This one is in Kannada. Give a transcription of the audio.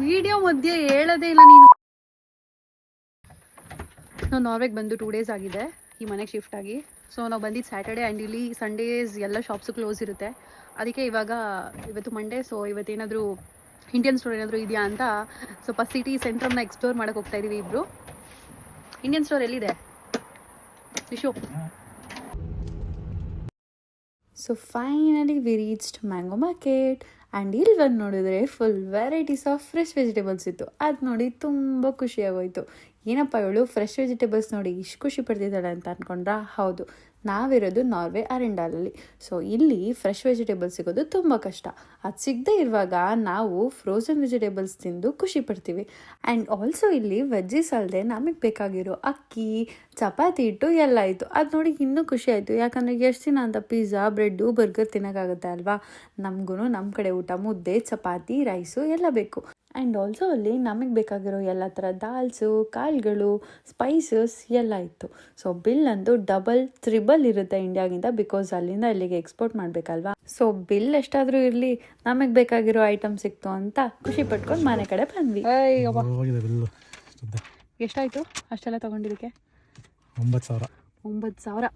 ವಿಡಿಯೋ ಮಧ್ಯೆ ಹೇಳೋದೇ ಇಲ್ಲ ನೀನು. ನಾವು ನಾರ್ವೆಗೆ ಬಂದು 2 ಡೇಸ್ ಆಗಿದೆ ಈ ಮನೆಗೆ ಶಿಫ್ಟ್ ಆಗಿ. ಸೊ ನಾವು ಬಂದಿದ್ದು ಸ್ಯಾಟರ್ಡೆ ಆ್ಯಂಡ್ ಇಲ್ಲಿ ಸಂಡೇಸ್ ಎಲ್ಲ ಶಾಪ್ಸು ಕ್ಲೋಸ್ ಇರುತ್ತೆ. ಅದಕ್ಕೆ ಇವತ್ತು ಮಂಡೇ. ಸೊ ಇವತ್ತೇನಾದರೂ ಇಂಡಿಯನ್ ಸ್ಟೋರ್ ಏನಾದರೂ ಇದೆಯಾ ಅಂತ ಸ್ವಲ್ಪ ಸಿಟಿ ಸೆಂಟ್ರಮ್ನ ಎಕ್ಸ್ಪ್ಲೋರ್ ಮಾಡೋಕೆ ಹೋಗ್ತಾ ಇದೀವಿ ಇಬ್ರು. ಇಂಡಿಯನ್ ಸ್ಟೋರ್ ಎಲ್ಲಿದೆ Vishu? So finally we reached mango market and ಇಲ್ಲಿ ಬಂದು ನೋಡಿದ್ರೆ full varieties of fresh vegetables ಇತ್ತು. ಅದು ನೋಡಿ ತುಂಬ ಖುಷಿಯಾಗೋಯಿತು. ಏನಪ್ಪ ಇವಳು ಫ್ರೆಶ್ ವೆಜಿಟೇಬಲ್ಸ್ ನೋಡಿ ಇಷ್ಟು ಖುಷಿ ಪಡ್ತಿದ್ದಾಳೆ ಅಂತ ಅಂದ್ಕೊಂಡ್ರಾ? ಹೌದು, ನಾವಿರೋದು ನಾರ್ವೆ ಅರೆಂಡಾಲಲ್ಲಿ. ಸೊ ಇಲ್ಲಿ ಫ್ರೆಶ್ ವೆಜಿಟೇಬಲ್ಸ್ ಸಿಗೋದು ತುಂಬ ಕಷ್ಟ. ಅದು ಸಿಗದೇ ಇರುವಾಗ ನಾವು ಫ್ರೋಝನ್ ವೆಜಿಟೇಬಲ್ಸ್ ತಿಂದು ಖುಷಿ ಪಡ್ತೀವಿ. ಆ್ಯಂಡ್ ಆಲ್ಸೋ ಇಲ್ಲಿ ವೆಜ್ಜೀಸ್ ಅಲ್ಲದೆ ನಮಗೆ ಬೇಕಾಗಿರೋ ಅಕ್ಕಿ, ಚಪಾತಿ ಹಿಟ್ಟು ಎಲ್ಲ ಇತ್ತು. ಅದು ನೋಡಿ ಇನ್ನೂ ಖುಷಿ ಆಯಿತು. ಯಾಕಂದರೆ ಎಷ್ಟು ದಿನ ಅಂತ ಪಿಜ್ಜಾ, ಬ್ರೆಡ್ಡು, ಬರ್ಗರ್ ತಿನ್ನೋಕ್ಕಾಗುತ್ತೆ ಅಲ್ವಾ? ನಮಗೂ ನಮ್ಮ ಕಡೆ ಊಟ ಮುದ್ದೆ, ಚಪಾತಿ, ರೈಸು ಎಲ್ಲ ಬೇಕು. ಆ್ಯಂಡ್ ಆಲ್ಸೋ ಅಲ್ಲಿ ನಮಗೆ ಬೇಕಾಗಿರೋ ಎಲ್ಲ ಥರ ದಾಲ್ಸು, ಕಾಳುಗಳು, ಸ್ಪೈಸಸ್ ಎಲ್ಲ ಇತ್ತು. ಸೊ ಬಿಲ್ ಅಂತೂ ಡಬಲ್, ತ್ರಿಬಲ್ ಇರುತ್ತೆ ಇಂಡಿಯಾಗಿಂತ, ಬಿಕಾಸ್ ಅಲ್ಲಿಂದ ಇಲ್ಲಿಗೆ ಎಕ್ಸ್ಪೋರ್ಟ್ ಮಾಡಬೇಕಲ್ವಾ. ಸೊ ಬಿಲ್ ಎಷ್ಟಾದರೂ ಇರಲಿ, ನಮಗೆ ಬೇಕಾಗಿರೋ ಐಟಮ್ ಸಿಕ್ತು ಅಂತ ಖುಷಿ ಪಟ್ಕೊಂಡು ಮನೆ ಕಡೆ ಬಂದ್ವಿ. ಎಷ್ಟಾಯಿತು ಅಷ್ಟೆಲ್ಲ ತೊಗೊಂಡಿದ್ದಕ್ಕೆ? 9,000. 9,000.